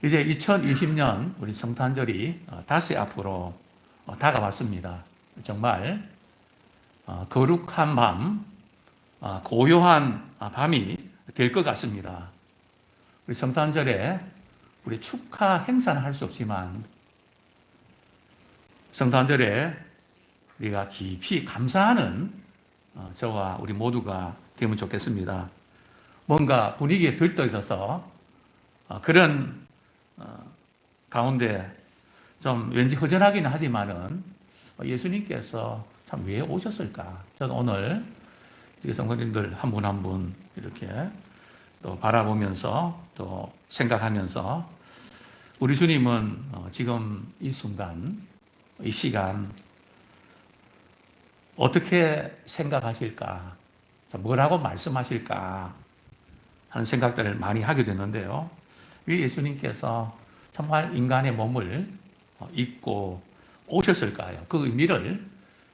이제 2020년 우리 성탄절이 닷새 앞으로 다가왔습니다. 정말 거룩한 밤, 고요한 밤이 될 것 같습니다. 우리 성탄절에 우리 축하 행사는 할 수 없지만 성탄절에 우리가 깊이 감사하는 저와 우리 모두가 되면 좋겠습니다. 뭔가 분위기에 들떠 있어서 그런 가운데 좀 왠지 허전하기는 하지만은 예수님께서 참 왜 오셨을까? 저는 오늘 성도님들 한 분 한 분 이렇게 또 바라보면서 또 생각하면서 우리 주님은 지금 이 순간, 이 시간 어떻게 생각하실까? 뭐라고 말씀하실까? 하는 생각들을 많이 하게 되는데요. 왜 예수님께서 정말 인간의 몸을 입고 오셨을까요? 그 의미를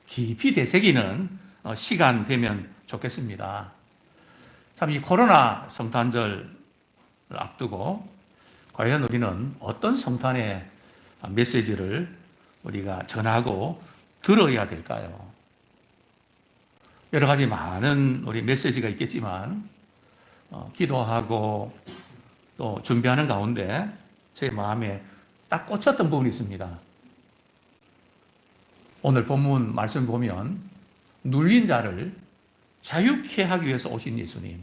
깊이 되새기는 시간 되면 좋겠습니다. 참 이 코로나 성탄절을 앞두고 과연 우리는 어떤 성탄의 메시지를 우리가 전하고 들어야 될까요? 여러 가지 많은 우리 메시지가 있겠지만 기도하고 또 준비하는 가운데 제 마음에 딱 꽂혔던 부분이 있습니다. 오늘 본문 말씀 보면 눌린 자를 자유케 하기 위해서 오신 예수님,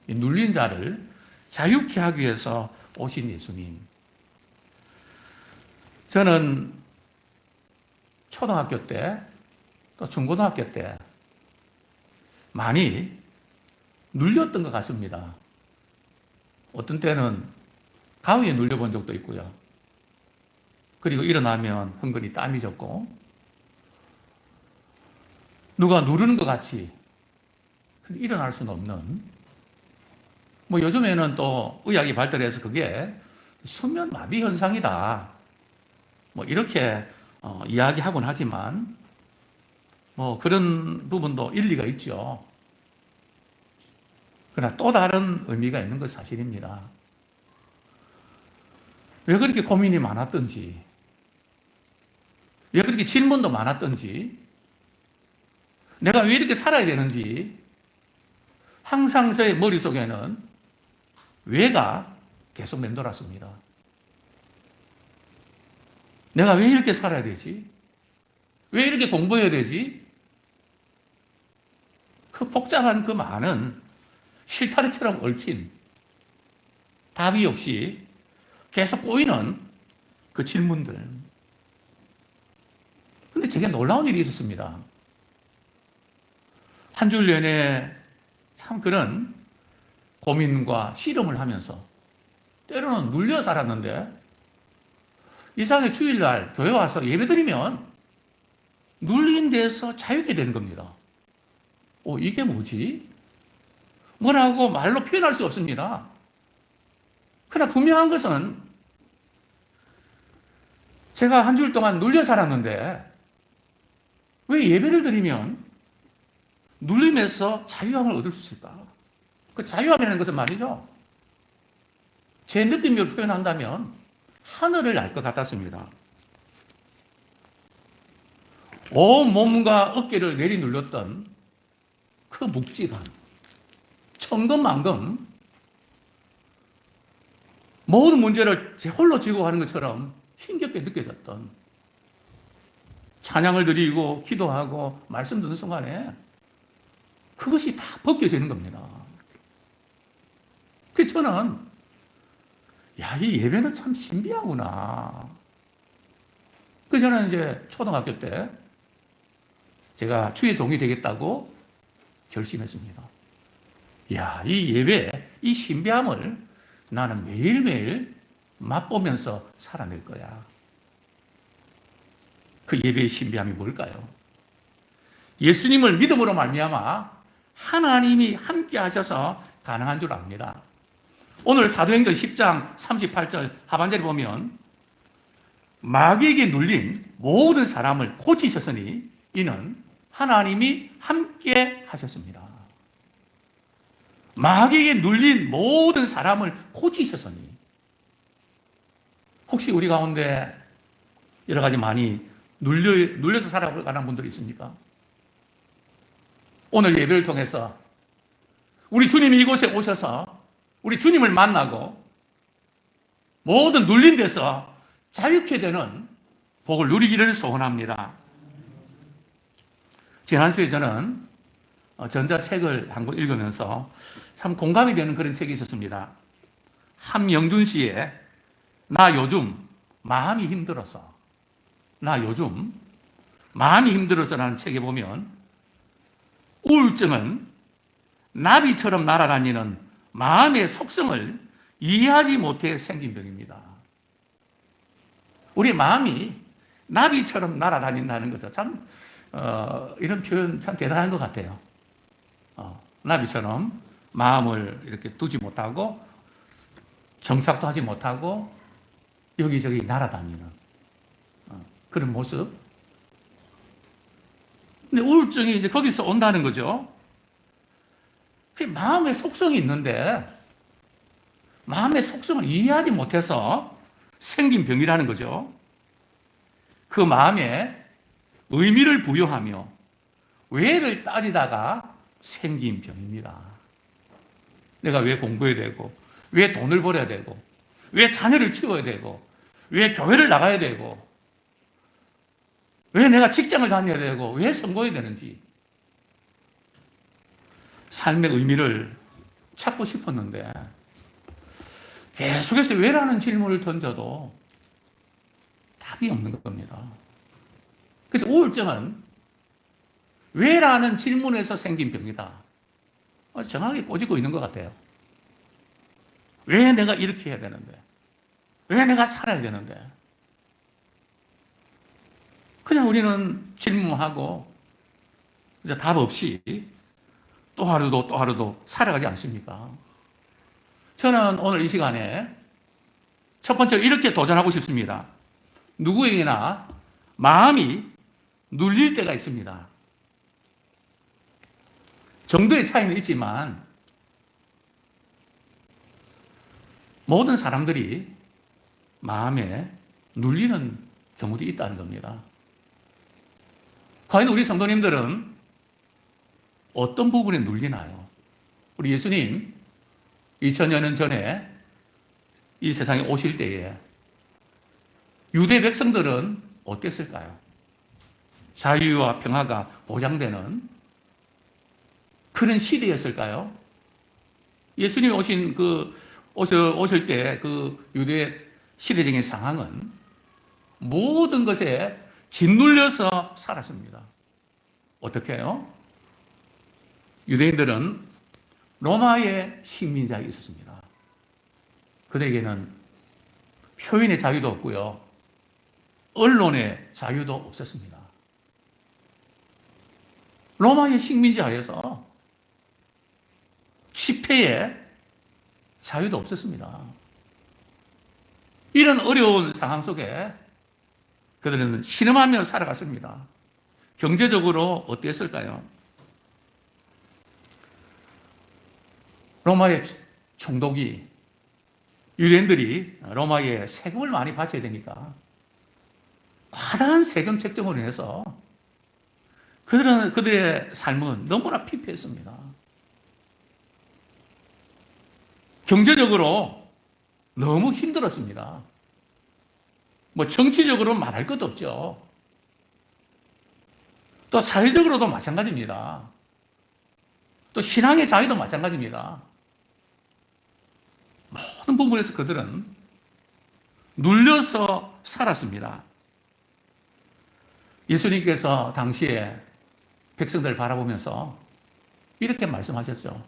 눌린 자를 자유케 하기 위해서 오신 예수님. 저는 초등학교 때 또 중고등학교 때 많이 눌렸던 것 같습니다. 어떤 때는 가위에 눌려본 적도 있고요. 그리고 일어나면 흥건히 땀이 졌고 누가 누르는 것 같이 일어날 수는 없는, 요즘에는 또 의학이 발달해서 그게 수면 마비 현상이다 이렇게 이야기하곤 하지만 그런 부분도 일리가 있죠. 그러나 또 다른 의미가 있는 것 사실입니다. 왜 그렇게 고민이 많았던지, 왜 그렇게 질문도 많았던지, 내가 왜 이렇게 살아야 되는지 항상 저의 머릿속에는 왜가 계속 맴돌았습니다. 내가 왜 이렇게 살아야 되지? 왜 이렇게 공부해야 되지? 그 복잡한 그 많은 실타래처럼 얽힌 답이 없이 계속 꼬이는 그 질문들. 근데 제게 놀라운 일이 있었습니다. 한 줄 내내 참 그런 고민과 씨름을 하면서 때로는 눌려 살았는데 이상하게 주일날 교회 와서 예배드리면 눌린 데서 자유게 되는 겁니다. 이게 뭐지? 뭐라고 말로 표현할 수 없습니다. 그러나 분명한 것은 제가 한 주일 동안 눌려 살았는데 왜 예배를 드리면 눌림에서 자유함을 얻을 수 있을까? 그 자유함이라는 것은 말이죠. 제 느낌으로 표현한다면 하늘을 날 것 같았습니다. 온 몸과 어깨를 내리 눌렸던 그 묵직함, 천근만근 모든 문제를 제 홀로 지고 가는 것처럼 힘겹게 느껴졌던, 찬양을 드리고 기도하고 말씀 듣는 순간에 그것이 다 벗겨지는 겁니다. 그래서 저는 이 예배는 참 신비하구나. 그래서 저는 이제 초등학교 때 제가 주의 종이 되겠다고 결심했습니다. 이 예배, 이 신비함을 나는 매일매일 맛보면서 살아낼 거야. 그 예배의 신비함이 뭘까요? 예수님을 믿음으로 말미암아 하나님이 함께 하셔서 가능한 줄 압니다. 오늘 사도행전 10장 38절 하반절에 보면 마귀에게 눌린 모든 사람을 고치셨으니 이는 하나님이 함께 하셨습니다. 마귀에게 눌린 모든 사람을 고치셨으니 혹시 우리 가운데 여러 가지 많이 눌려서 살아가는 분들이 있습니까? 오늘 예배를 통해서 우리 주님이 이곳에 오셔서 우리 주님을 만나고 모든 눌린 데서 자유케 되는 복을 누리기를 소원합니다. 지난주에 저는 전자책을 한 권 읽으면서 참 공감이 되는 그런 책이 있었습니다. 함영준 씨의 나 요즘 마음이 힘들어서 라는 책에 보면 우울증은 나비처럼 날아다니는 마음의 속성을 이해하지 못해 생긴 병입니다. 우리 마음이 나비처럼 날아다닌다는 거죠. 참 이런 표현 참 대단한 것 같아요. 나비처럼 마음을 이렇게 두지 못하고 정착도 하지 못하고 여기저기 날아다니는 그런 모습. 근데 우울증이 이제 거기서 온다는 거죠. 그 마음의 속성이 있는데 마음의 속성을 이해하지 못해서 생긴 병이라는 거죠. 그 마음에 의미를 부여하며 왜를 따지다가 생긴 병입니다. 내가 왜 공부해야 되고, 왜 돈을 벌어야 되고, 왜 자녀를 키워야 되고, 왜 교회를 나가야 되고, 왜 내가 직장을 다녀야 되고, 왜 선거해야 되는지. 삶의 의미를 찾고 싶었는데 계속해서 왜라는 질문을 던져도 답이 없는 겁니다. 그래서 우울증은 왜라는 질문에서 생긴 병이다. 정확하게 꼬집고 있는 것 같아요. 왜 내가 이렇게 해야 되는데? 왜 내가 살아야 되는데? 그냥 우리는 질문하고 이제 답 없이 또 하루도 살아가지 않습니까? 저는 오늘 이 시간에 첫 번째로 이렇게 도전하고 싶습니다. 누구에게나 마음이 눌릴 때가 있습니다. 정도의 차이는 있지만 모든 사람들이 마음에 눌리는 경우도 있다는 겁니다. 과연 우리 성도님들은 어떤 부분에 눌리나요? 우리 예수님 2000여 년 전에 이 세상에 오실 때에 유대 백성들은 어땠을까요? 자유와 평화가 보장되는 그런 시대였을까요? 예수님이 오실 때 그 유대 시대적인 상황은 모든 것에 짓눌려서 살았습니다. 어떻게 해요? 유대인들은 로마의 식민자가 있었습니다. 그들에게는 표현의 자유도 없고요. 언론의 자유도 없었습니다. 로마의 식민자에서 집회의 자유도 없었습니다. 이런 어려운 상황 속에 그들은 신음하며 살아갔습니다. 경제적으로 어땠을까요? 로마의 총독이 유대인들이 로마에 세금을 많이 바쳐야 되니까 과다한 세금 책정으로 인해서 그들의 삶은 너무나 피폐했습니다. 경제적으로 너무 힘들었습니다. 정치적으로 말할 것도 없죠. 또 사회적으로도 마찬가지입니다. 또 신앙의 자유도 마찬가지입니다. 모든 부분에서 그들은 눌려서 살았습니다. 예수님께서 당시에 백성들을 바라보면서 이렇게 말씀하셨죠.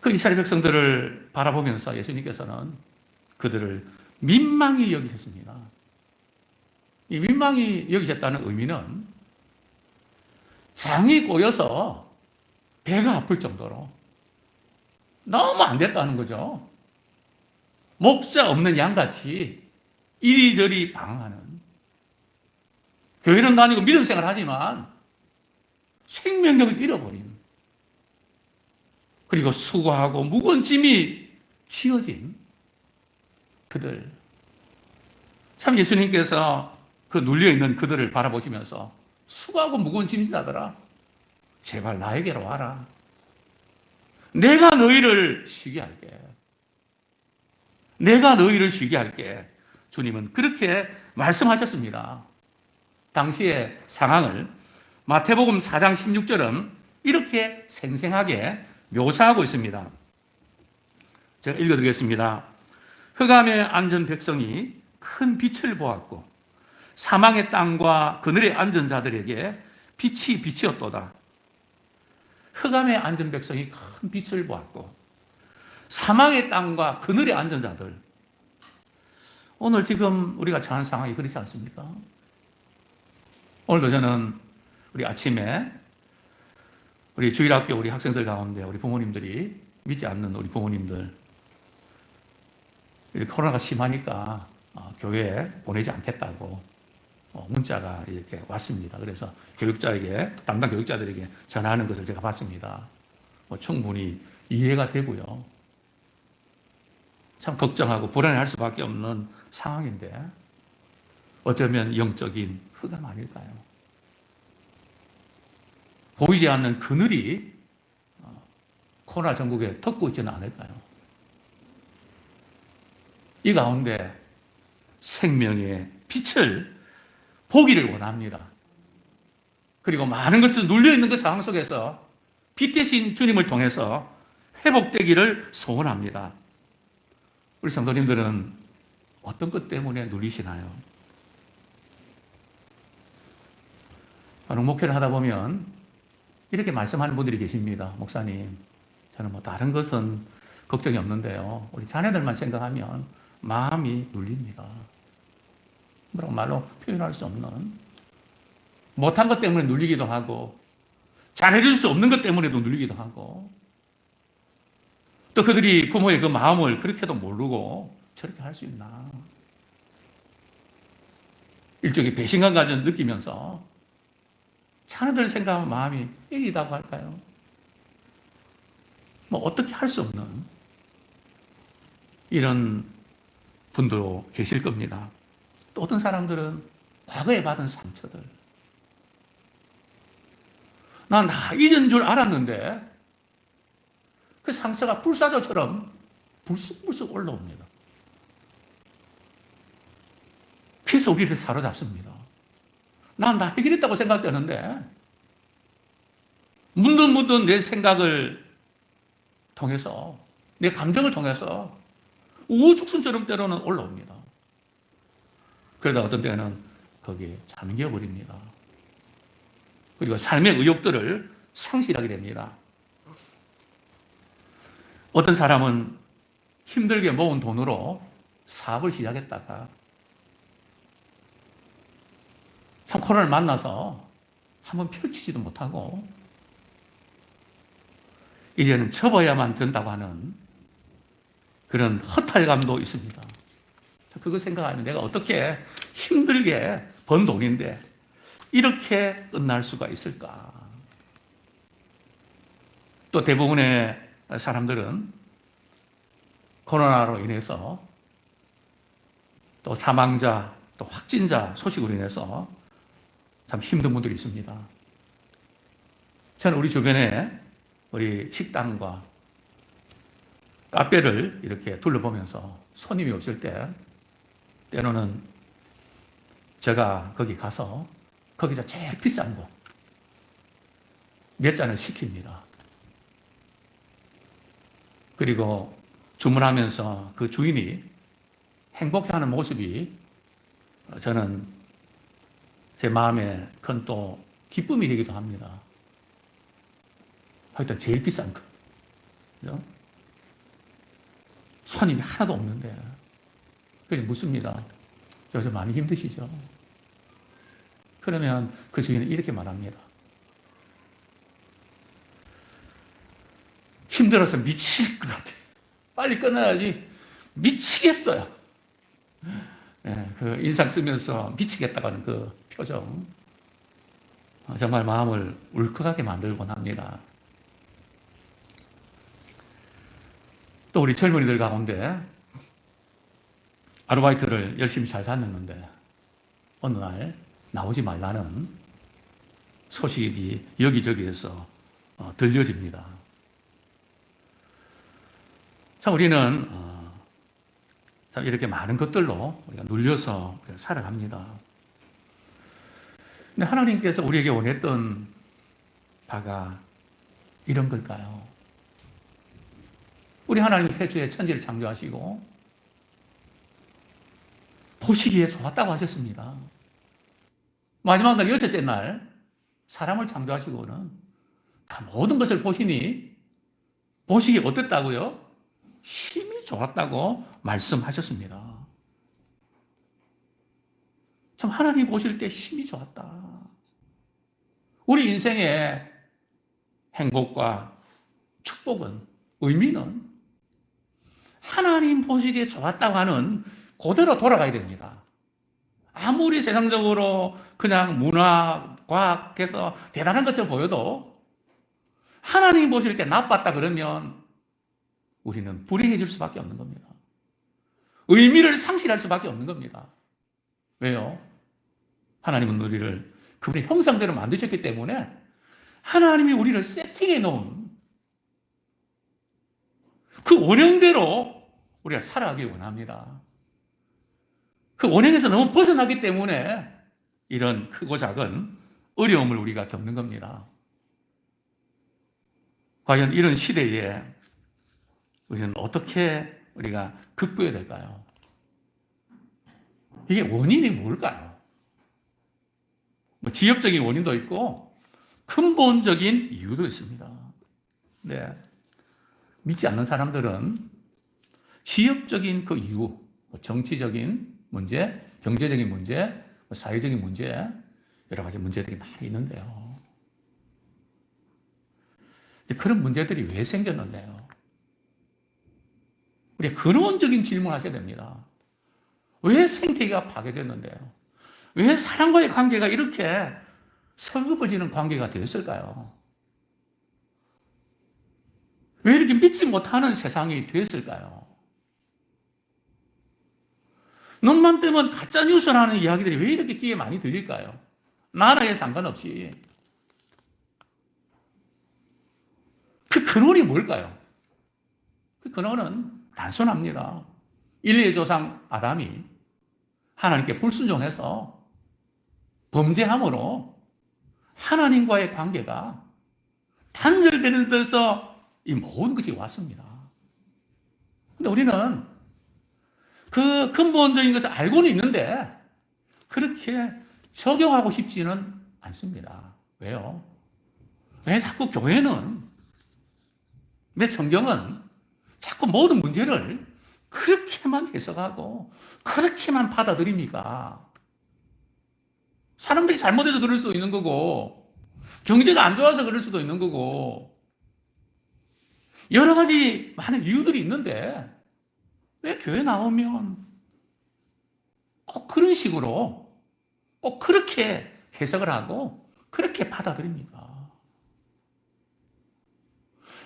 그 이스라엘 백성들을 바라보면서 예수님께서는 그들을 민망히 여기셨습니다. 이 민망히 여기셨다는 의미는 장이 꼬여서 배가 아플 정도로 너무 안 됐다는 거죠. 목자 없는 양같이 이리저리 방황하는, 교회는 다니고 믿음 생활 하지만 생명력을 잃어버린, 그리고 수고하고 무거운 짐이 지어진 그들. 참 예수님께서 그 눌려있는 그들을 바라보시면서 수고하고 무거운 짐진 자들아, 제발 나에게로 와라. 내가 너희를 쉬게 할게. 내가 너희를 쉬게 할게. 주님은 그렇게 말씀하셨습니다. 당시의 상황을 마태복음 4장 16절은 이렇게 생생하게 묘사하고 있습니다. 제가 읽어드리겠습니다. 흑암에 앉은 백성이 큰 빛을 보았고 사망의 땅과 그늘에 앉은 자들에게 빛이 비치었도다. 흑암에 앉은 백성이 큰 빛을 보았고 사망의 땅과 그늘에 앉은 자들. 오늘 지금 우리가 처한 상황이 그렇지 않습니까? 오늘도 저는 우리 아침에 우리 주일학교 우리 학생들 가운데 우리 부모님들이 믿지 않는 우리 부모님들 코로나가 심하니까 교회에 보내지 않겠다고 문자가 이렇게 왔습니다. 그래서 교육자에게, 담당 교육자들에게 전하는 것을 제가 봤습니다. 충분히 이해가 되고요. 참 걱정하고 불안해할 수밖에 없는 상황인데 어쩌면 영적인 흑암 아닐까요? 보이지 않는 그늘이 코로나 전국에 덮고 있지는 않을까요? 이 가운데 생명의 빛을 보기를 원합니다. 그리고 많은 것을 눌려있는 그 상황 속에서 빛 대신 주님을 통해서 회복되기를 소원합니다. 우리 성도님들은 어떤 것 때문에 눌리시나요? 바로 목회를 하다 보면 이렇게 말씀하는 분들이 계십니다. 목사님, 저는 뭐 다른 것은 걱정이 없는데요. 우리 자녀들만 생각하면 마음이 눌립니다. 뭐라고 말로 표현할 수 없는, 못한 것 때문에 눌리기도 하고 잘해줄 수 없는 것 때문에도 눌리기도 하고 또 그들이 부모의 그 마음을 그렇게도 모르고 저렇게 할 수 있나, 일종의 배신감 가진 느끼면서 자녀들 생각하면 마음이 애리다고 할까요? 뭐 어떻게 할 수 없는 이런 분도 계실 겁니다. 또 어떤 사람들은 과거에 받은 상처들, 난 다 잊은 줄 알았는데 그 상처가 불사조처럼 불쑥불쑥 올라옵니다. 그래서 우리를 사로잡습니다. 난 다 해결했다고 생각되는데 문득문득 내 생각을 통해서, 내 감정을 통해서 우후죽순처럼 때로는 올라옵니다. 그러다 어떤 때는 거기에 잠겨버립니다. 그리고 삶의 의욕들을 상실하게 됩니다. 어떤 사람은 힘들게 모은 돈으로 사업을 시작했다가 참 코로나를 만나서 한번 펼치지도 못하고 이제는 접어야만 된다고 하는 그런 허탈감도 있습니다. 그거 생각하면 내가 어떻게 힘들게 번 돈인데 이렇게 끝날 수가 있을까? 또 대부분의 사람들은 코로나로 인해서 또 사망자, 또 확진자 소식으로 인해서 참 힘든 분들이 있습니다. 저는 우리 주변에 우리 식당과 카페를 이렇게 둘러보면서 손님이 없을 때 때로는 제가 거기 가서 거기서 제일 비싼 거 몇 잔을 시킵니다. 그리고 주문하면서 그 주인이 행복해하는 모습이 저는 제 마음에 큰 또 기쁨이 되기도 합니다. 하여튼 제일 비싼 거. 그죠? 손님이 하나도 없는데. 그래서 묻습니다. 저 많이 힘드시죠? 그러면 그 주인은 이렇게 말합니다. 힘들어서 미칠 것 같아요. 빨리 끊어야지. 미치겠어요. 네, 그 인상 쓰면서 미치겠다고 하는 그 표정. 정말 마음을 울컥하게 만들곤 합니다. 또 우리 젊은이들 가운데 아르바이트를 열심히 잘 다녔는데 어느 날 나오지 말라는 소식이 여기저기에서 들려집니다. 참 우리는 참 이렇게 많은 것들로 우리가 눌려서 우리가 살아갑니다. 근데 하나님께서 우리에게 원했던 바가 이런 걸까요? 우리 하나님이 태초에 천지를 창조하시고 보시기에 좋았다고 하셨습니다. 마지막 날 여섯째 날 사람을 창조하시고는 다 모든 것을 보시니 보시기에 어땠다고요? 심히 좋았다고 말씀하셨습니다. 참 하나님 보실 때 심히 좋았다. 우리 인생의 행복과 축복은, 의미는 하나님 보시기에 좋았다고 하는 그대로 돌아가야 됩니다. 아무리 세상적으로 그냥 문화, 과학해서 대단한 것처럼 보여도 하나님 보실 때 나빴다 그러면 우리는 불행해질 수밖에 없는 겁니다. 의미를 상실할 수밖에 없는 겁니다. 왜요? 하나님은 우리를 그분의 형상대로 만드셨기 때문에 하나님이 우리를 세팅해 놓은 그 원형대로 우리가 살아가길 원합니다. 그 원형에서 너무 벗어나기 때문에 이런 크고 작은 어려움을 우리가 겪는 겁니다. 과연 이런 시대에 우리는 어떻게 우리가 극복해야 될까요? 이게 원인이 뭘까요? 지엽적인 원인도 있고 근본적인 이유도 있습니다. 네. 믿지 않는 사람들은 지엽적인 그 이유, 정치적인 문제, 경제적인 문제, 사회적인 문제, 여러 가지 문제들이 많이 있는데요. 그런 문제들이 왜 생겼는데요? 우리가 근원적인 질문을 하셔야 됩니다. 왜 생태계가 파괴됐는데요? 왜 사람과의 관계가 이렇게 서글퍼지는 관계가 되었을까요? 왜 이렇게 믿지 못하는 세상이 되었을까요? 눈만 뜨면 가짜뉴스라는 이야기들이 왜 이렇게 귀에 많이 들릴까요? 나라에 상관없이. 그 근원이 뭘까요? 그 근원은 단순합니다. 인류의 조상 아담이 하나님께 불순종해서 범죄함으로 하나님과의 관계가 단절되는 데서 이 모든 것이 왔습니다. 근데 우리는 그 근본적인 것을 알고는 있는데 그렇게 적용하고 싶지는 않습니다. 왜요? 왜 자꾸 교회는, 왜 성경은 자꾸 모든 문제를 그렇게만 해석하고 그렇게만 받아들입니까? 사람들이 잘못해서 그럴 수도 있는 거고 경제가 안 좋아서 그럴 수도 있는 거고 여러 가지 많은 이유들이 있는데 왜 교회 나오면 꼭 그런 식으로 꼭 그렇게 해석을 하고 그렇게 받아들입니까?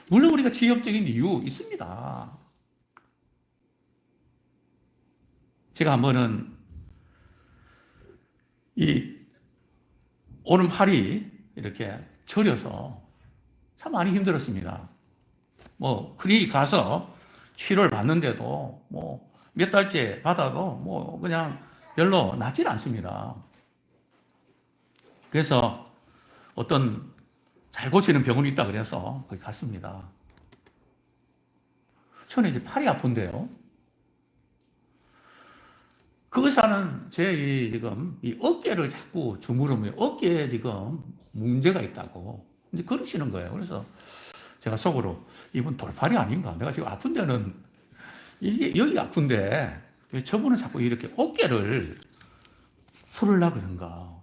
물론 우리가 지엽적인 이유 있습니다. 제가 한번은 이 오른팔이 이렇게 저려서 참 많이 힘들었습니다. 클리닉 가서 치료를 받는데도 몇 달째 받아도 그냥 별로 낫질 않습니다. 그래서 어떤 잘 고치는 병원이 있다 그래서 거기 갔습니다. 저는 이제 팔이 아픈데요. 그 의사는 제 지금 이 어깨를 자꾸 주무르면 어깨에 지금 문제가 있다고 이제 그러시는 거예요. 그래서 제가 속으로 이분 돌팔이 아닌가? 내가 지금 아픈 데는 이게 여기 아픈데 왜 저분은 자꾸 이렇게 어깨를 풀으려고 그런가?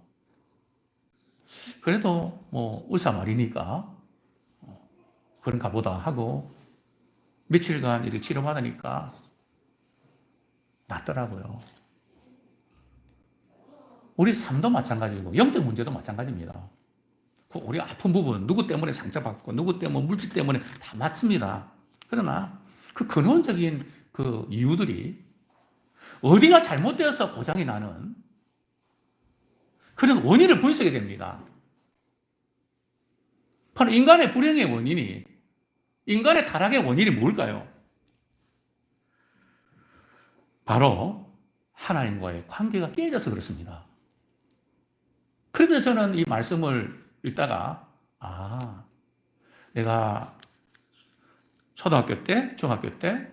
그래도 의사 말이니까 그런가 보다 하고 며칠간 이렇게 치료받으니까 낫더라고요. 우리 삶도 마찬가지고 영적 문제도 마찬가지입니다. 우리 아픈 부분 누구 때문에 상처받고 누구 때문에 물질 때문에 다 맞습니다. 그러나 그 근원적인 그 이유들이 어디가 잘못되어서 고장이 나는 그런 원인을 분석해야 됩니다. 바로 인간의 불행의 원인이, 인간의 타락의 원인이 뭘까요? 바로 하나님과의 관계가 깨져서 그렇습니다. 그래서 저는 이 말씀을 읽다가 내가 초등학교 때, 중학교 때,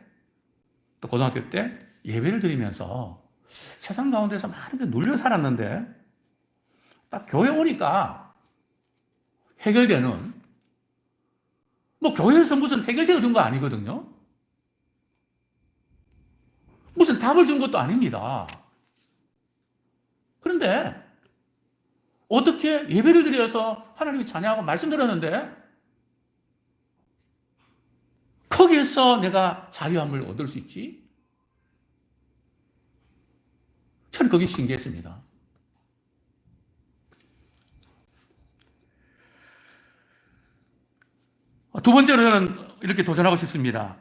또 고등학교 때 예배를 드리면서 세상 가운데서 많은 게 눌려 살았는데 딱 교회 오니까 해결되는, 뭐 교회에서 무슨 해결책을 준 거 아니거든요. 무슨 답을 준 것도 아닙니다. 그런데 어떻게 예배를 드려서 하나님이 찬양하고 말씀 들었는데 거기에서 내가 자유함을 얻을 수 있지? 저는 그게 신기했습니다. 두 번째로 저는 이렇게 도전하고 싶습니다.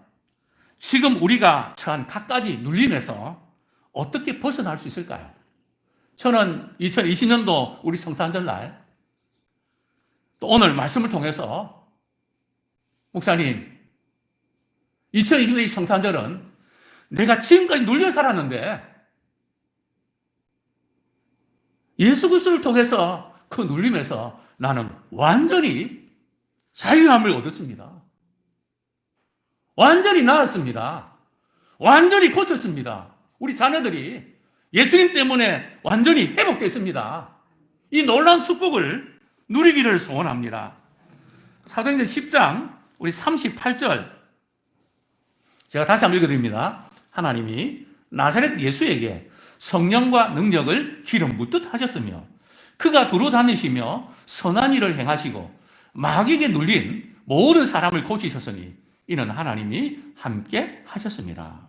지금 우리가 처한 갖가지 눌림에서 어떻게 벗어날 수 있을까요? 저는 2020년도 우리 성탄절날 또 오늘 말씀을 통해서 목사님, 2020년 성탄절은 내가 지금까지 눌려 살았는데 예수 그리스도를 통해서 그 눌림에서 나는 완전히 자유함을 얻었습니다. 완전히 나았습니다. 완전히 고쳤습니다. 우리 자녀들이 예수님 때문에 완전히 회복됐습니다. 이 놀라운 축복을 누리기를 소원합니다. 사도행전 10장 우리 38절 제가 다시 한번 읽어드립니다. 하나님이 나사렛 예수에게 성령과 능력을 기름 붓듯 하셨으며 그가 두루 다니시며 선한 일을 행하시고 마귀에게 눌린 모든 사람을 고치셨으니 이는 하나님이 함께 하셨습니다.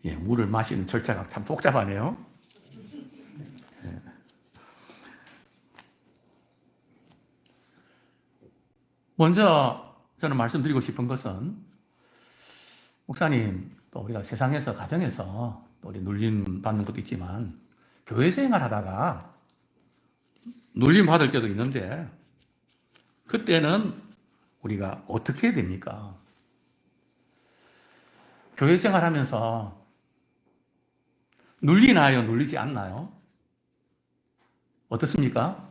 예, 물을 마시는 절차가 참 복잡하네요. 예. 먼저 저는 말씀드리고 싶은 것은 목사님, 또 우리가 세상에서 가정에서 또 우리 눌림 받는 것도 있지만 교회 생활하다가 눌림 받을 때도 있는데 그때는 우리가 어떻게 해야 됩니까? 교회 생활하면서 눌리나요? 눌리지 않나요? 어떻습니까?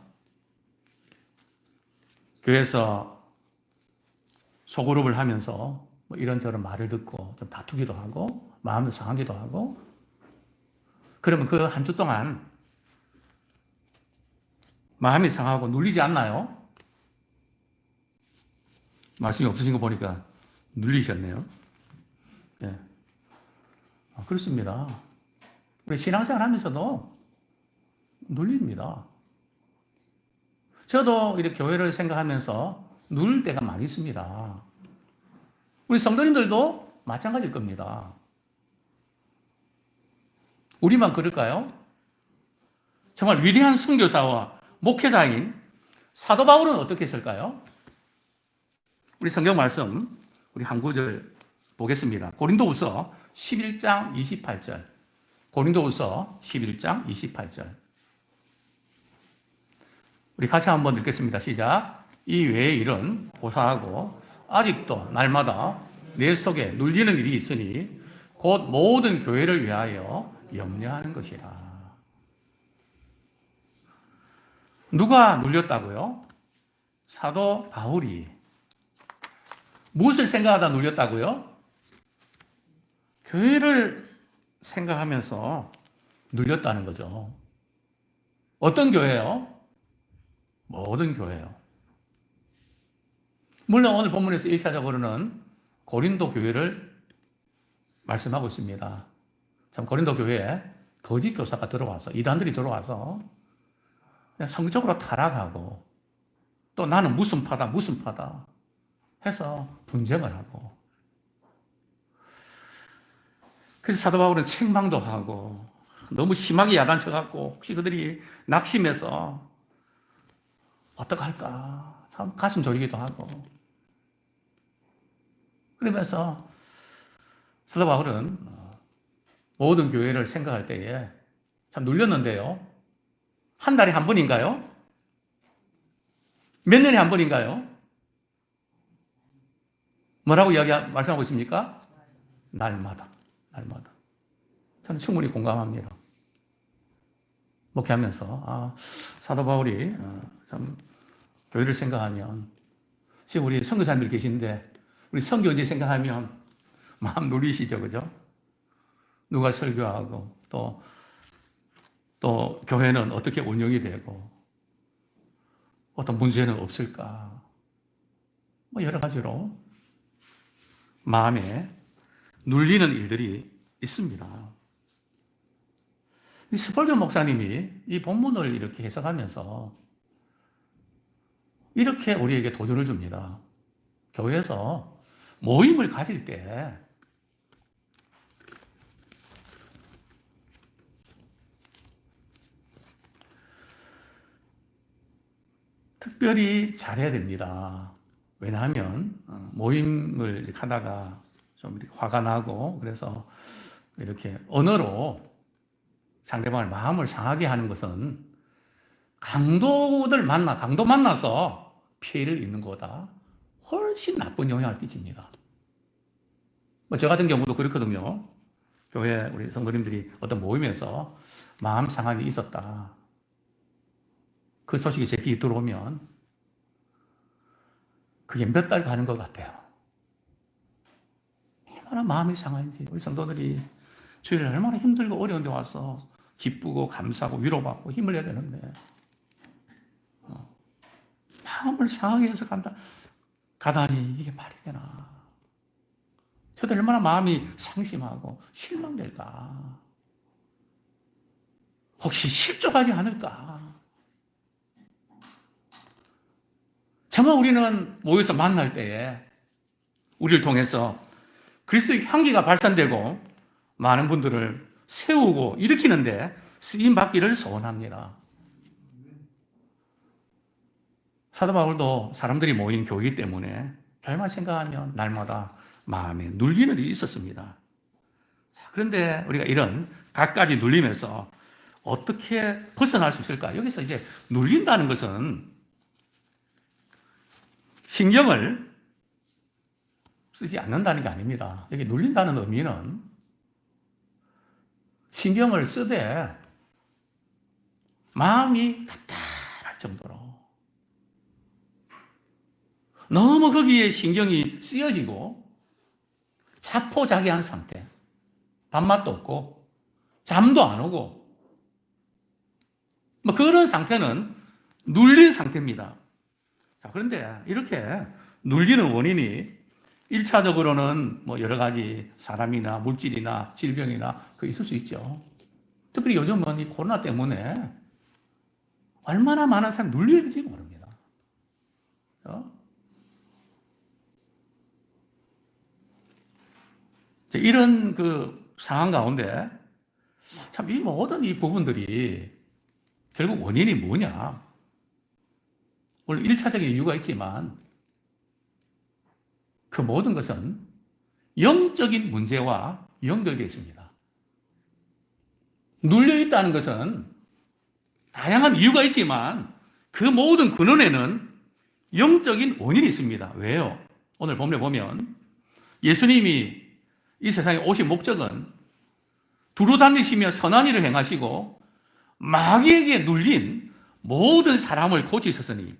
교회에서 소그룹을 하면서 뭐 이런저런 말을 듣고 좀 다투기도 하고 마음도 상하기도 하고 그러면 그 한 주 동안 마음이 상하고 눌리지 않나요? 말씀이 없으신 거 보니까 눌리셨네요. 네. 그렇습니다. 우리 신앙생활 하면서도 눌립니다. 저도 이렇게 교회를 생각하면서 누릴 때가 많이 있습니다. 우리 성도님들도 마찬가지일 겁니다. 우리만 그럴까요? 정말 위대한 선교사와 목회자인 사도 바울은 어떻게 했을까요? 우리 성경 말씀 우리 한 구절 보겠습니다. 고린도후서 11장 28절. 고린도후서 11장 28절. 우리 같이 한번 읽겠습니다. 시작. 이 외의 일은 고사하고 아직도 날마다 내 속에 눌리는 일이 있으니 곧 모든 교회를 위하여 염려하는 것이라. 누가 눌렸다고요? 사도 바울이. 무엇을 생각하다 눌렸다고요? 교회를 생각하면서 눌렸다는 거죠. 어떤 교회요? 모든 교회요. 물론 오늘 본문에서 1차적으로는 고린도 교회를 말씀하고 있습니다. 참 고린도 교회에 거짓 교사가 들어와서 이단들이 들어와서 그냥 성적으로 타락하고 또 나는 무슨 파다 해서 분쟁을 하고 그래서 사도 바울은 책망도 하고 너무 심하게 야단쳐갖고 혹시 그들이 낙심해서 어떡할까 참 가슴 졸이기도 하고 그러면서 사도 바울은 모든 교회를 생각할 때에 참 눌렸는데요. 한 달에 한 번인가요? 몇 년에 한 번인가요? 뭐라고 말씀하고 있습니까? 날마다. 저는 충분히 공감합니다. 목회하면서 사도 바울이 참 교회를 생각하면, 지금 우리 선교사님들 계신데 우리 선교지 생각하면 마음 눌리시죠, 그죠? 누가 설교하고 또 교회는 어떻게 운영이 되고 어떤 문제는 없을까? 뭐 여러 가지로 마음에 눌리는 일들이 있습니다. 이 스펄전 목사님이 이 본문을 이렇게 해석하면서 이렇게 우리에게 도전을 줍니다. 교회에서 모임을 가질 때 특별히 잘해야 됩니다. 왜냐하면 모임을 하다가 좀 화가 나고 그래서 이렇게 언어로 상대방의 마음을 상하게 하는 것은 강도 만나서 피해를 입는 것보다 훨씬 나쁜 영향을 끼칩니다. 저 같은 경우도 그렇거든요. 교회 우리 성도님들이 어떤 모임에서 마음 상함이 있었다. 그 소식이 제 귀에 들어오면 그게 몇 달 가는 것 같아요. 얼마나 마음이 상한지. 우리 성도들이 주일에 얼마나 힘들고 어려운데 와서 기쁘고 감사하고 위로받고 힘을 내야 되는데 마음을 상하게 해서 가다니 이게 말이 되나. 저도 얼마나 마음이 상심하고 실망될까. 혹시 실족하지 않을까. 정말 우리는 모여서 만날 때에 우리를 통해서 그리스도의 향기가 발산되고 많은 분들을 세우고 일으키는데 쓰임받기를 소원합니다. 사도 바울도 사람들이 모인 교회이기 때문에 결말 생각하면 날마다 마음에 눌리는 일이 있었습니다. 그런데 우리가 이런 갖가지 눌림에서 어떻게 벗어날 수 있을까? 여기서 이제 눌린다는 것은 신경을 쓰지 않는다는 게 아닙니다. 여기 눌린다는 의미는 신경을 쓰되 마음이 답답할 정도로 너무 거기에 신경이 쓰여지고 자포자기한 상태, 밥맛도 없고 잠도 안 오고 뭐 그런 상태는 눌린 상태입니다. 자, 그런데 이렇게 눌리는 원인이 1차적으로는 뭐 여러 가지 사람이나 물질이나 질병이나 그 있을 수 있죠. 특별히 요즘은 이 코로나 때문에 얼마나 많은 사람이 눌릴지 모릅니다. 이런 그 상황 가운데 참 이 모든 이 부분들이 결국 원인이 뭐냐? 물론 1차적인 이유가 있지만 그 모든 것은 영적인 문제와 연결되어 있습니다. 눌려있다는 것은 다양한 이유가 있지만 그 모든 근원에는 영적인 원인이 있습니다. 왜요? 오늘 본문에 보면 예수님이 이 세상에 오신 목적은 두루 다니시며 선한 일을 행하시고 마귀에게 눌린 모든 사람을 고치셨으니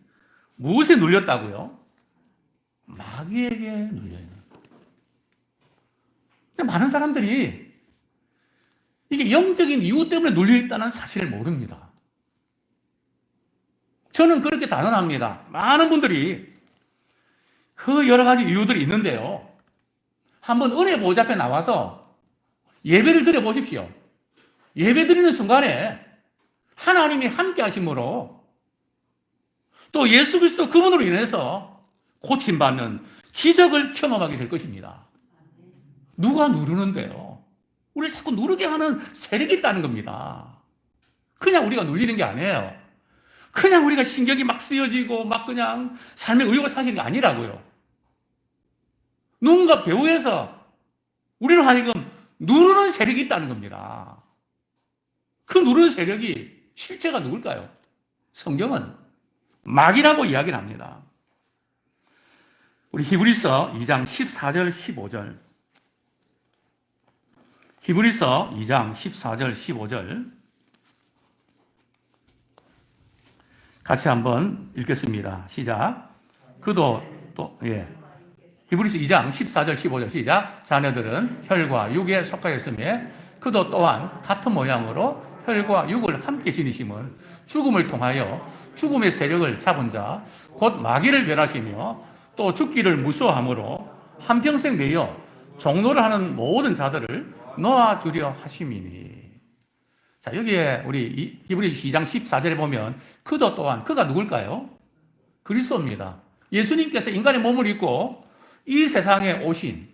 무엇에 눌렸다고요? 마귀에게 눌려요. 근데 많은 사람들이 이게 영적인 이유 때문에 눌려있다는 사실을 모릅니다. 저는 그렇게 단언합니다. 많은 분들이 그 여러 가지 이유들이 있는데요. 한번 은혜 보좌 앞에 나와서 예배를 드려보십시오. 예배 드리는 순간에 하나님이 함께 하심으로 또 예수 그리스도 그분으로 인해서 고침받는 기적을 경험하게 될 것입니다. 누가 누르는데요? 우리를 자꾸 누르게 하는 세력이 있다는 겁니다. 그냥 우리가 눌리는 게 아니에요. 그냥 우리가 신경이 막 쓰여지고 막 그냥 삶의 의욕을 사시는 게 아니라고요. 누군가 배후에서 우리를 하여금 누르는 세력이 있다는 겁니다. 그 누르는 세력이 실체가 누굴까요? 성경은 마귀라고 이야기를 합니다. 우리 히브리서 2장 14절 15절, 히브리서 2장 14절 15절 같이 한번 읽겠습니다. 시작. 그도 또 히브리서 2장 14절 15절 시작. 자녀들은 혈과 육에 속하였으며 그도 또한 같은 모양으로 혈과 육을 함께 지니심은 죽음을 통하여 죽음의 세력을 잡은 자 곧 마귀를 멸하시며 또 죽기를 무서워함으로 한평생 매여 종노를 하는 모든 자들을 놓아주려 하심이니. 자, 여기에 우리 히브리서 2장 14절에 보면 그도 또한, 그가 누굴까요? 그리스도입니다. 예수님께서 인간의 몸을 입고 이 세상에 오신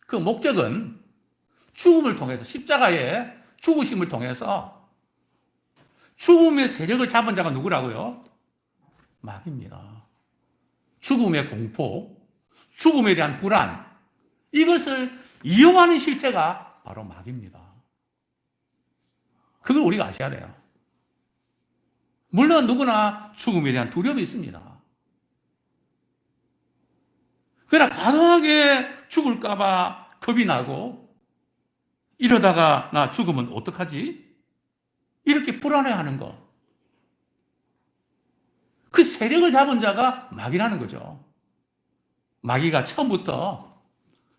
그 목적은 죽음을 통해서, 십자가의 죽으심을 통해서 죽음의 세력을 잡은 자가 누구라고요? 마귀입니다. 죽음의 공포, 죽음에 대한 불안, 이것을 이용하는 실체가 바로 마귀입니다. 그걸 우리가 아셔야 돼요. 물론 누구나 죽음에 대한 두려움이 있습니다. 그러나 과도하게 죽을까봐 겁이 나고 이러다가 나 죽으면 어떡하지? 이렇게 불안해하는 거. 그 세력을 잡은 자가 마귀라는 거죠. 마귀가 처음부터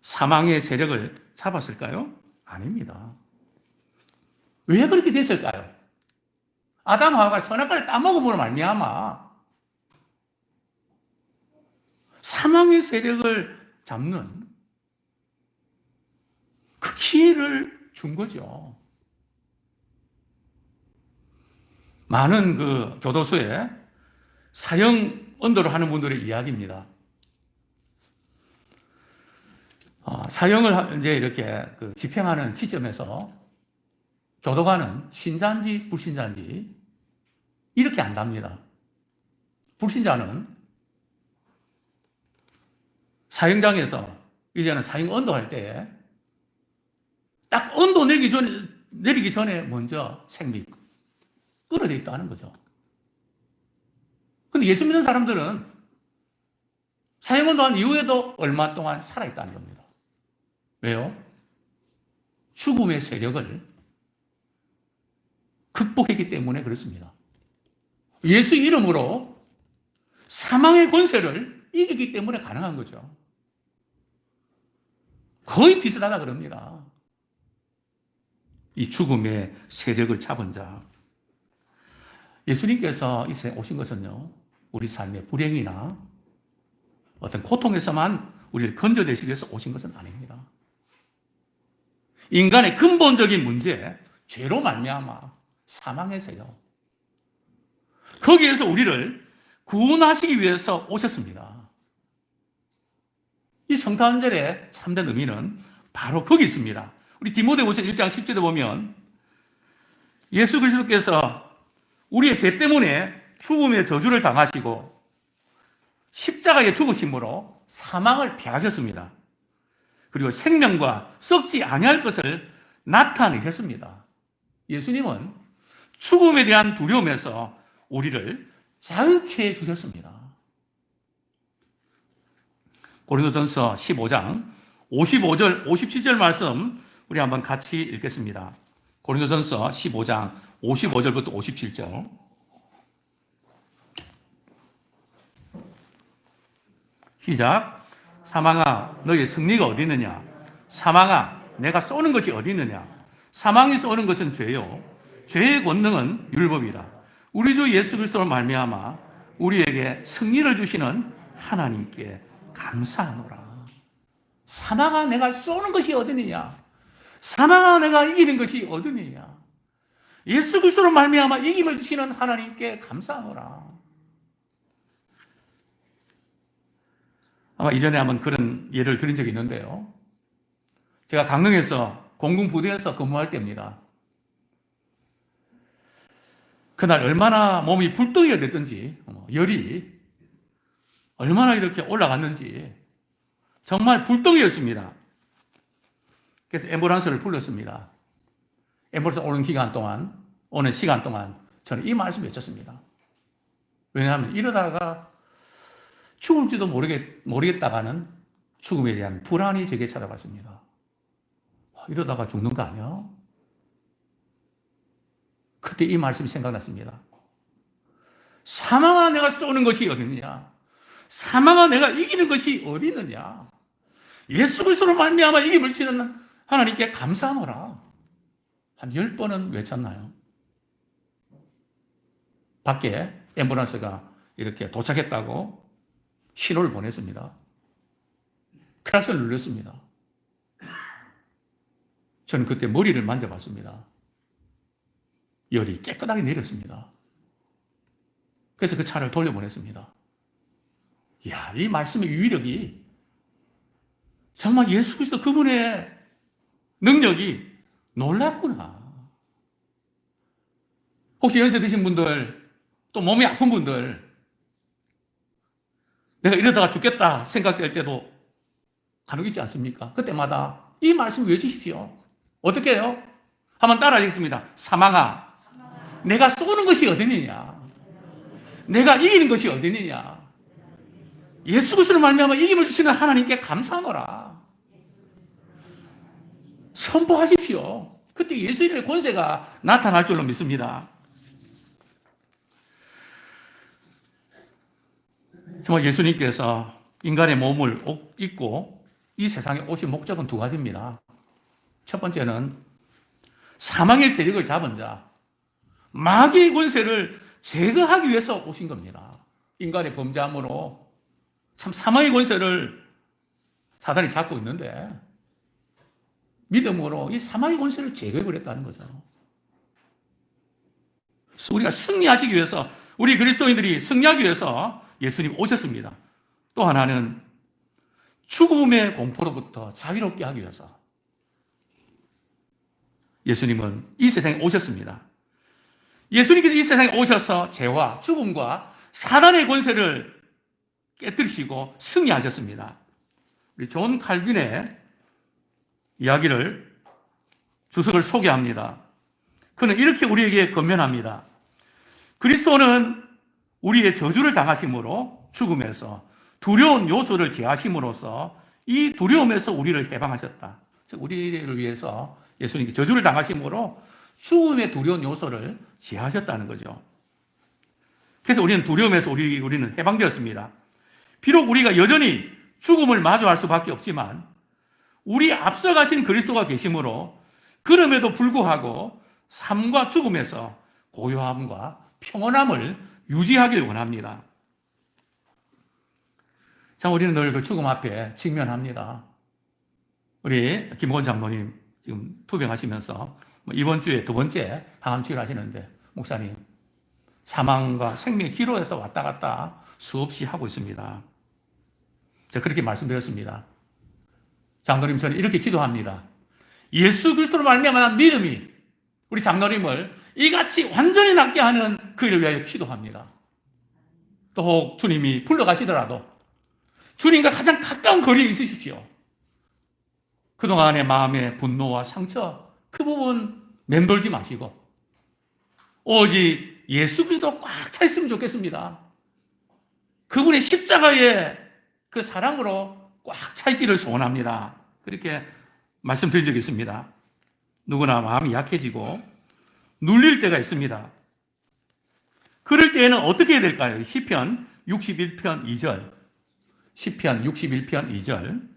사망의 세력을 잡았을까요? 아닙니다. 왜 그렇게 됐을까요? 아담 하와가 선악과를 따먹음으로 말미암아 사망의 세력을 잡는 그 기회를 준 거죠. 많은 그 교도소에 사형 언도를 하는 분들의 이야기입니다. 사형을 이제 이렇게 집행하는 시점에서 교도관은 신자인지 불신자인지 이렇게 안답니다. 불신자는 사형장에서 이제는 사형 언도할 때 딱 언도 내리기 전에 먼저 생명이 끊어져 있다는 거죠. 근데 예수 믿는 사람들은 사형 언도한 이후에도 얼마 동안 살아있다는 겁니다. 왜요? 죽음의 세력을 극복했기 때문에 그렇습니다. 예수 이름으로 사망의 권세를 이기기 때문에 가능한 거죠. 거의 비슷하다 그럽니다. 이 죽음의 세력을 잡은 자. 예수님께서 이 세상에 오신 것은요, 우리 삶의 불행이나 어떤 고통에서만 우리를 건져내시기 위해서 오신 것은 아닙니다. 인간의 근본적인 문제, 죄로 말미암아 사망의 세력, 거기에서 우리를 구원하시기 위해서 오셨습니다. 이 성탄절의 참된 의미는 바로 거기 있습니다. 우리 디모데후서 1장 10절에 보면 예수 그리스도께서 우리의 죄 때문에 죽음의 저주를 당하시고 십자가에 죽으심으로 사망을 피하셨습니다. 그리고 생명과 썩지 아니할 것을 나타내셨습니다. 예수님은 죽음에 대한 두려움에서 우리를 자유케 해주셨습니다. 고린도전서 15장 55절, 57절 말씀 우리 한번 같이 읽겠습니다. 고린도전서 15장 55절부터 57절. 시작. 사망아, 너의 승리가 어디 있느냐? 사망아, 내가 쏘는 것이 어디 있느냐? 사망이 쏘는 것은 죄요. 죄의 권능은 율법이라. 우리 주 예수 그리스도로 말미암아 우리에게 승리를 주시는 하나님께 감사하노라. 사망아, 내가 쏘는 것이 어디느냐? 사망아, 내가 이기는 것이 어디느냐? 예수 그리스도로 말미암아 이김을 주시는 하나님께 감사하노라. 아마 이전에 한번 그런 예를 드린 적이 있는데요. 제가 강릉에서 공군부대에서 근무할 때입니다. 그날 얼마나 몸이 불덩이가 됐든지, 열이 얼마나 이렇게 올라갔는지, 정말 불덩이였습니다. 그래서 앰뷸런스를 불렀습니다. 앰뷸런스 오는 시간 동안 저는 이 말씀을 외쳤습니다. 왜냐하면 이러다가 죽을지도 모르겠다가는 죽음에 대한 불안이 제게 찾아왔습니다. 이러다가 죽는 거 아니야? 그때 이 말씀이 생각났습니다. 사망아 내가 쏘는 것이 어디 있느냐? 사망아 내가 이기는 것이 어디 있느냐? 예수 그리스도로 말미암아 이김을 치는 하나님께 감사하노라. 한 10번은 외쳤나요? 밖에 앰뷸런스가 이렇게 도착했다고 신호를 보냈습니다. 클락션을 눌렀습니다. 저는 그때 머리를 만져봤습니다. 열이 깨끗하게 내렸습니다. 그래서 그 차를 돌려보냈습니다. 이야, 이 말씀의 위력이 정말 예수 그리스도 그분의 능력이 놀랍구나. 혹시 연세 드신 분들, 또 몸이 아픈 분들, 내가 이러다가 죽겠다 생각될 때도 간혹 있지 않습니까? 그때마다 이 말씀 외치십시오. 어떻게 해요? 한번 따라 하겠습니다. 사망아, 내가 쏘는 것이 어디느냐? 내가 이기는 것이 어디느냐? 예수 그리스도로 말미암아 이김을 주시는 하나님께 감사하노라. 선포하십시오. 그때 예수님의 권세가 나타날 줄로 믿습니다. 정말 예수님께서 인간의 몸을 입고 이 세상에 오신 목적은 두 가지입니다. 첫 번째는 사망의 세력을 잡은 자, 마귀의 권세를 제거하기 위해서 오신 겁니다. 인간의 범죄함으로 참 사망의 권세를 사단이 잡고 있는데 믿음으로 이 사망의 권세를 제거해버렸다는 거죠. 그래서 우리가 승리하시기 위해서, 우리 그리스도인들이 승리하기 위해서 예수님 오셨습니다. 또 하나는 죽음의 공포로부터 자유롭게 하기 위해서 예수님은 이 세상에 오셨습니다. 예수님께서 이 세상에 오셔서 죄와 죽음과 사단의 권세를 깨뜨리시고 승리하셨습니다. 우리 존 칼빈의 이야기를 주석을 소개합니다. 그는 이렇게 우리에게 권면합니다. 그리스도는 우리의 저주를 당하심으로 죽음에서 두려운 요소를 제하심으로써 이 두려움에서 우리를 해방하셨다. 즉 우리를 위해서 예수님께 저주를 당하심으로 죽음의 두려운 요소를 제하셨다는 거죠. 그래서 우리는 두려움에서 우리는 해방되었습니다. 비록 우리가 여전히 죽음을 마주할 수밖에 없지만 우리 앞서가신 그리스도가 계심으로 그럼에도 불구하고 삶과 죽음에서 고요함과 평온함을 유지하길 원합니다. 자, 우리는 늘 그 죽음 앞에 직면합니다. 우리 김건 장로님 지금 투병하시면서 이번 주에 두 번째 항암 치료를 하시는데 목사님, 사망과 생명의 기로에서 왔다 갔다 수없이 하고 있습니다. 제가 그렇게 말씀드렸습니다. 장로님, 저는 이렇게 기도합니다. 예수 그리스도로 말미암아 믿음이 우리 장로님을 이같이 완전히 낫게 하는 그 일을 위하여 기도합니다. 또 혹 주님이 불러가시더라도 주님과 가장 가까운 거리에 있으십시오. 그동안의 마음의 분노와 상처, 그 부분 맴돌지 마시고 오직 예수 그리스도 꽉 차 있으면 좋겠습니다. 그분의 십자가의 그 사랑으로 꽉 차 있기를 소원합니다. 그렇게 말씀드린 적이 있습니다. 누구나 마음이 약해지고 눌릴 때가 있습니다. 그럴 때에는 어떻게 해야 될까요? 시편 61편 2절. 시편 61편 2절.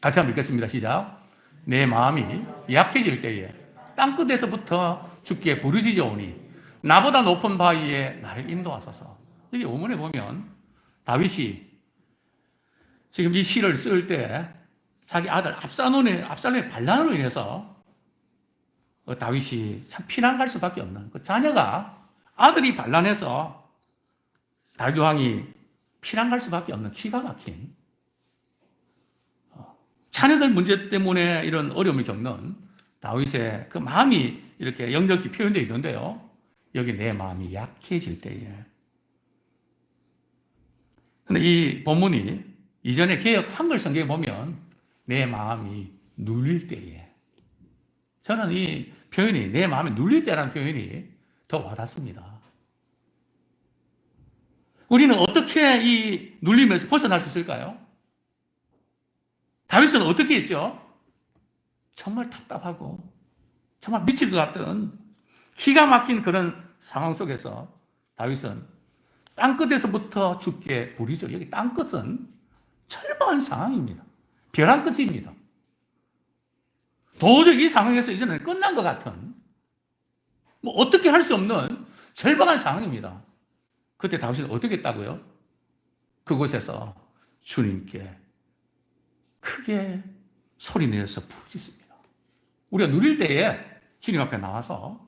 같이 한번 읽겠습니다. 시작. 내 마음이 약해질 때에 땅끝에서부터 주께 부르짖어오니 나보다 높은 바위에 나를 인도하소서. 여기 원문에 보면 다윗이 지금 이 시를 쓸 때 자기 아들 압살롬의 반란으로 인해서 다윗이 참 피난 갈 수밖에 없는 그 자녀가 아들이 반란해서 다윗 왕이 피난 갈 수밖에 없는 기가 막힌 자녀들 문제 때문에 이런 어려움을 겪는 다윗의 그 마음이 이렇게 역력히 표현되어 있는데요. 여기 내 마음이 약해질 때에. 근데 이 본문이 이전에 개역 한글 성경에 보면 내 마음이 눌릴 때에, 저는 이 표현이 내 마음이 눌릴 때라는 표현이 더 와닿습니다. 우리는 어떻게 이 눌림에서 벗어날 수 있을까요? 다윗은 어떻게 했죠? 정말 답답하고 정말 미칠 것 같던 기가 막힌 그런 상황 속에서 다윗은 땅끝에서부터 죽게 부리죠. 여기 땅끝은 절박한 상황입니다. 벼랑 끝입니다. 도저히 이 상황에서 이제는 끝난 것 같은, 뭐 어떻게 할 수 없는 절박한 상황입니다. 그때 다윗은 어떻게 했다고요? 그곳에서 주님께 크게 소리내서 부르짖습니다. 우리가 누릴 때에 주님 앞에 나와서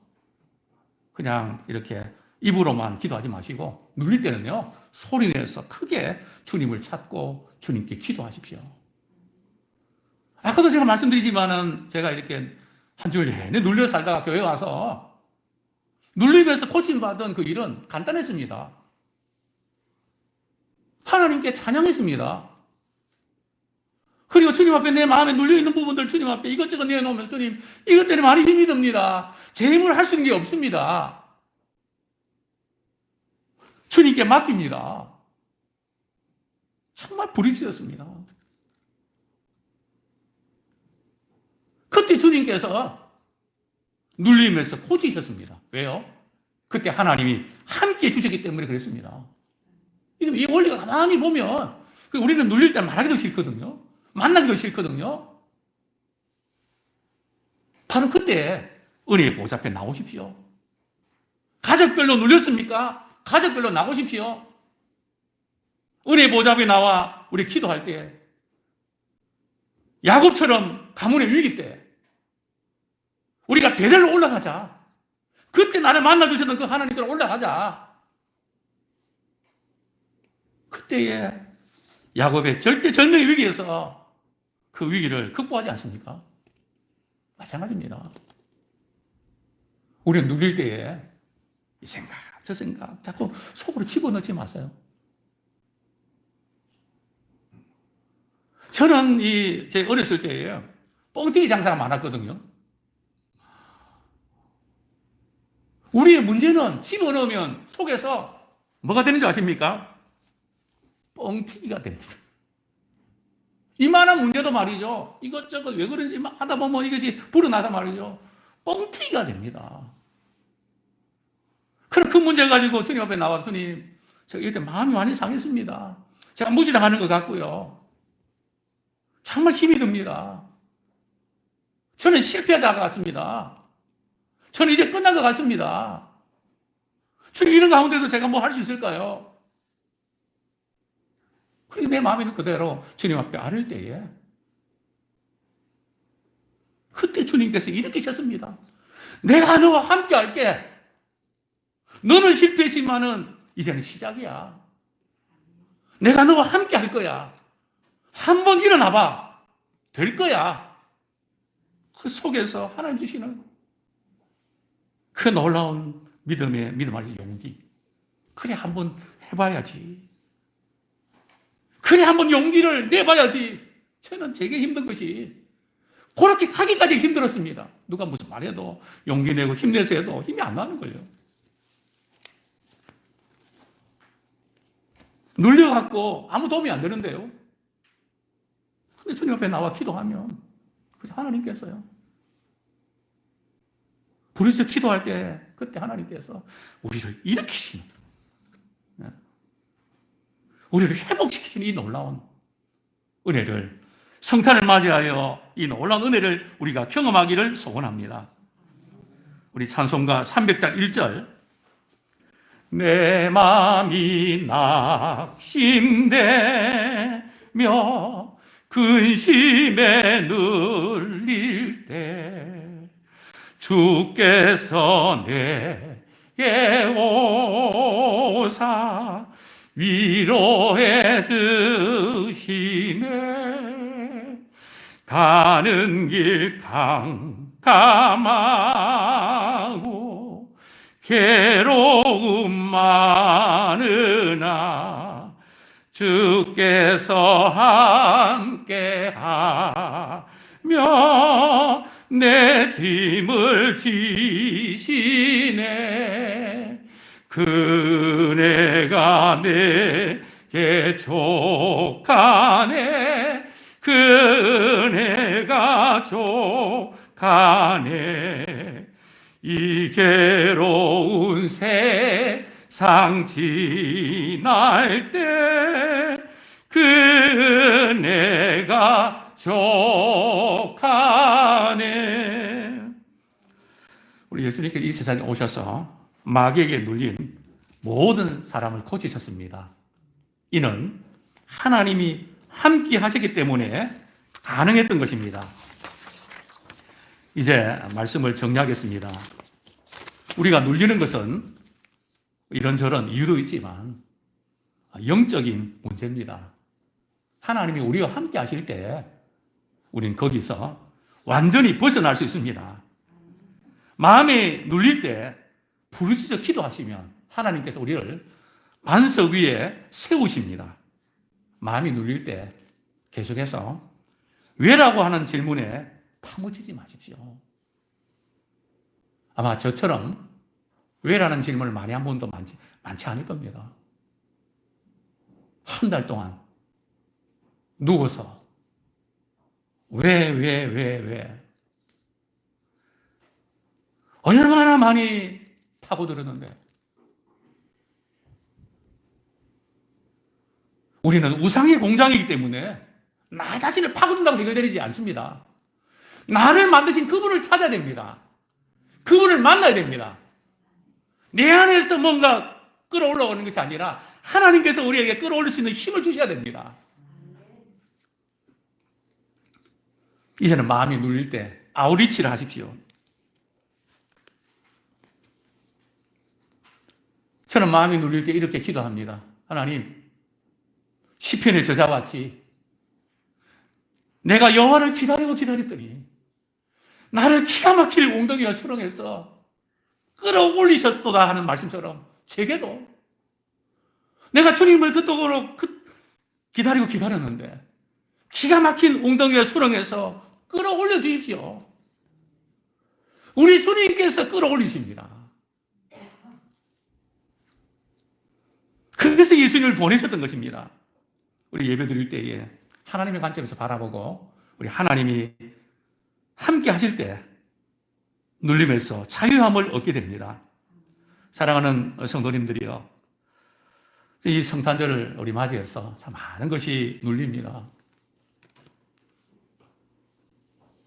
그냥 이렇게 입으로만 기도하지 마시고, 누릴 때는요 소리내서 크게 주님을 찾고 주님께 기도하십시오. 아까도 제가 말씀드리지만은 제가 이렇게 한 줄 내내 눌려 살다가 교회 와서 눌림에서 고침받은 그 일은 간단했습니다. 하나님께 찬양했습니다. 그리고 주님 앞에 내 마음에 눌려있는 부분들 주님 앞에 이것저것 내놓으면서, 주님 이것 때문에 많이 힘이 듭니다. 제 힘으로 할 수 있는 게 없습니다. 주님께 맡깁니다. 정말 부르짖었습니다. 그때 주님께서 눌림에서 고치셨습니다. 왜요? 그때 하나님이 함께 주셨기 때문에 그랬습니다. 이 원리가 가만히 보면, 우리는 눌릴 때 말하기도 싫거든요. 만나기도 싫거든요. 바로 그때 은혜의 보좌 앞에 나오십시오. 가족별로 눌렸습니까? 가족별로 나오십시오. 은혜의 보좌 앞에 나와 우리 기도할 때, 야곱처럼 가문의 위기 때 우리가 베델로 올라가자. 그때 나를 만나주시는 그 하나님께로 올라가자. 그때에 야곱의 절대 절명의 위기에서 그 위기를 극복하지 않습니까? 마찬가지입니다. 우리는 누릴 때에 이 생각, 저 생각 자꾸 속으로 집어넣지 마세요. 저는 제 어렸을 때에 뻥튀기 장사가 많았거든요. 우리의 문제는 집어넣으면 속에서 뭐가 되는 줄 아십니까? 뻥튀기가 됩니다. 이만한 문제도 말이죠. 이것저것 왜 그런지 하다 보면 이것이 불어나서 말이죠. 뻥튀기가 됩니다. 그럼 그 문제 가지고 주님 앞에 나와, 주님, 제가 이때 마음이 많이 상했습니다. 제가 무시당하는 것 같고요. 정말 힘이 듭니다. 저는 실패자 같습니다. 저는 이제 끝난 것 같습니다. 주님, 이런 가운데도 제가 뭐 할 수 있을까요? 그리고 내 마음에 있는 그대로 주님 앞에 아를 때에, 그때 주님께서 이렇게 하셨습니다. 내가 너와 함께 할게. 너는 실패했지만은 이제는 시작이야. 내가 너와 함께 할 거야. 한번 일어나봐. 될 거야. 그 속에서 하나님 주시는 그 놀라운 믿음 안에 용기. 그래, 한번 해봐야지. 그래, 한번 용기를 내봐야지. 저는 제게 힘든 것이 그렇게 가기까지 힘들었습니다. 누가 무슨 말해도 용기 내고 힘내서 해도 힘이 안 나는 거예요. 눌려갖고 아무 도움이 안 되는데요. 근데 주님 앞에 나와 기도하면 그래서 하나님께서요, 부르짖어 기도할 때 그때 하나님께서 우리를 일으키시는, 우리를 회복시키시는 이 놀라운 은혜를, 성탄을 맞이하여 이 놀라운 은혜를 우리가 경험하기를 소원합니다. 우리 찬송가 300장 1절, 내 마음이 낙심되며 근심에 눌릴 때 주께서 내게 오사 위로해 주시네. 가는 길 캄캄하고 괴로움 많으나 주께서 함께하며 내 짐을 지시네. 그네가 내게 족하네. 그네가 족하네. 이 괴로운 세상 지날 때 그네가 족하네. 우리 예수님께서 이 세상에 오셔서 마귀에게 눌린 모든 사람을 고치셨습니다. 이는 하나님이 함께 하셨기 때문에 가능했던 것입니다. 이제 말씀을 정리하겠습니다. 우리가 눌리는 것은 이런저런 이유도 있지만 영적인 문제입니다. 하나님이 우리와 함께 하실 때 우리는 거기서 완전히 벗어날 수 있습니다. 마음에 눌릴 때 부르짖어 기도하시면 하나님께서 우리를 반석 위에 세우십니다. 마음이 눌릴 때 계속해서 왜라고 하는 질문에 파묻히지 마십시오. 아마 저처럼 왜라는 질문을 많이 한 분도 많지 않을 겁니다. 한 달 동안 누워서 왜 얼마나 많이 파고들었는데 우리는 우상의 공장이기 때문에 나 자신을 파고든다고 해결되지 않습니다. 나를 만드신 그분을 찾아야 됩니다. 그분을 만나야 됩니다. 내 안에서 뭔가 끌어올라오는 것이 아니라 하나님께서 우리에게 끌어올릴 수 있는 힘을 주셔야 됩니다. 이제는 마음이 눌릴 때 아우리치를 하십시오. 저는 마음이 눌릴 때 이렇게 기도합니다. 하나님, 시편의 저자와 같이 내가 여호와를 기다렸더니 나를 기가 막힐 웅덩이와 수렁에서 끌어올리셨도다 하는 말씀처럼 제게도 내가 주님을 그토록 기다렸는데 기가 막힌 웅덩이와 수렁에서 끌어올려 주십시오. 우리 주님께서 끌어올리십니다. 그래서 예수님을 보내셨던 것입니다. 우리 예배 드릴 때에 하나님의 관점에서 바라보고 우리 하나님이 함께 하실 때 눌림에서 자유함을 얻게 됩니다. 사랑하는 성도님들이요, 이 성탄절을 우리 맞이해서 참 많은 것이 눌립니다.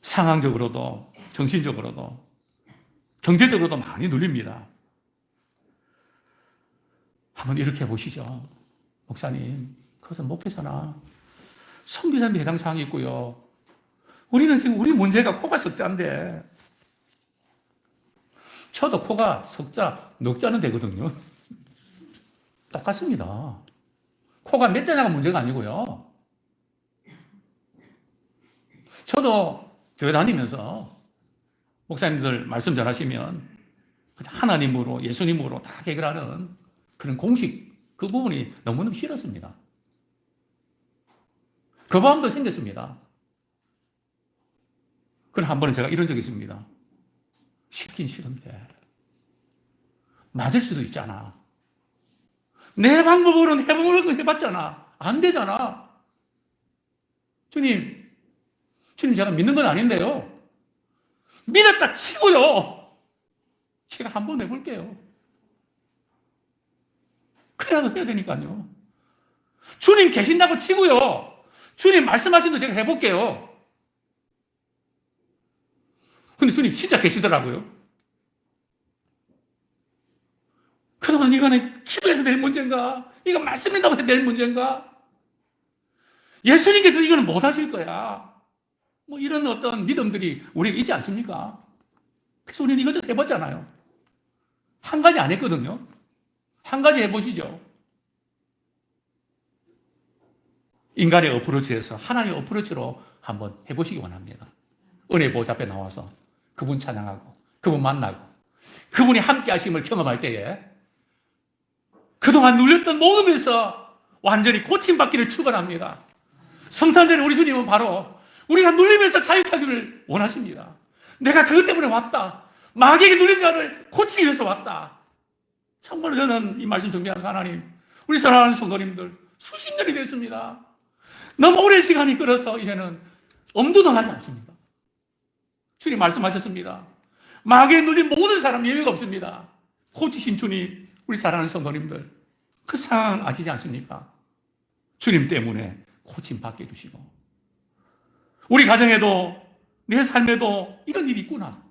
상황적으로도 정신적으로도 경제적으로도 많이 눌립니다. 한번 이렇게 해보시죠. 목사님, 그것은 목회자나 선교사님이 해당 사항이 있고요. 우리는 지금 우리 문제가 코가 석자인데, 저도 코가 석자, 넉자는 되거든요. 똑같습니다. 코가 몇 자냐가 문제가 아니고요. 저도 교회 다니면서 목사님들 말씀 전하시면 하나님으로, 예수님으로 다 해결하는 그런 공식, 그 부분이 너무너무 싫었습니다. 그 마음도 생겼습니다. 그럼 한 번은 제가 이런 적이 있습니다. 싫긴 싫은데 맞을 수도 있잖아. 내 방법으로는 해보려고 해봤잖아. 안 되잖아. 주님 제가 믿는 건 아닌데요. 믿었다 치고요. 제가 한번 해볼게요. 그래도 해야 되니까요. 주님 계신다고 치고요. 주님 말씀하신 대로 제가 해볼게요. 근데 주님 진짜 계시더라고요. 그동안 이거는 기도해서 될 문제인가? 이거 말씀인다고 해서 될 문제인가? 예수님께서 이거는 못 하실 거야. 뭐 이런 어떤 믿음들이 우리에게 있지 않습니까? 그래서 우리는 이것저것 해봤잖아요. 한 가지 안 했거든요. 한 가지 해보시죠. 인간의 어프로치에서 하나님의 어프로치로 한번 해보시기 원합니다. 은혜 보좌 앞에 나와서 그분 찬양하고 그분 만나고 그분이 함께 하심을 경험할 때에 그동안 눌렸던 모든 것에서 완전히 고침받기를 축원합니다. 성탄절에 우리 주님은 바로 우리가 눌리면서 자유하기를 원하십니다. 내가 그것 때문에 왔다. 마귀에게 눌린 자를 고치기 위해서 왔다. 정말로 저는 이 말씀 정리하는 하나님, 우리 사랑하는 성도님들 수십 년이 됐습니다. 너무 오랜 시간이 끌어서 이제는 엄두도 나지 않습니다. 주님 말씀하셨습니다. 마귀에 눌린 모든 사람 예외가 없습니다. 고치신 주님, 우리 사랑하는 성도님들 그 상황 아시지 않습니까? 주님 때문에 고침 받게 해주시고 우리 가정에도 내 삶에도 이런 일이 있구나.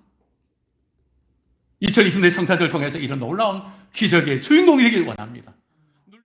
2020년 성탄절 통해서 이런 놀라운 기적의 주인공이 되길 원합니다.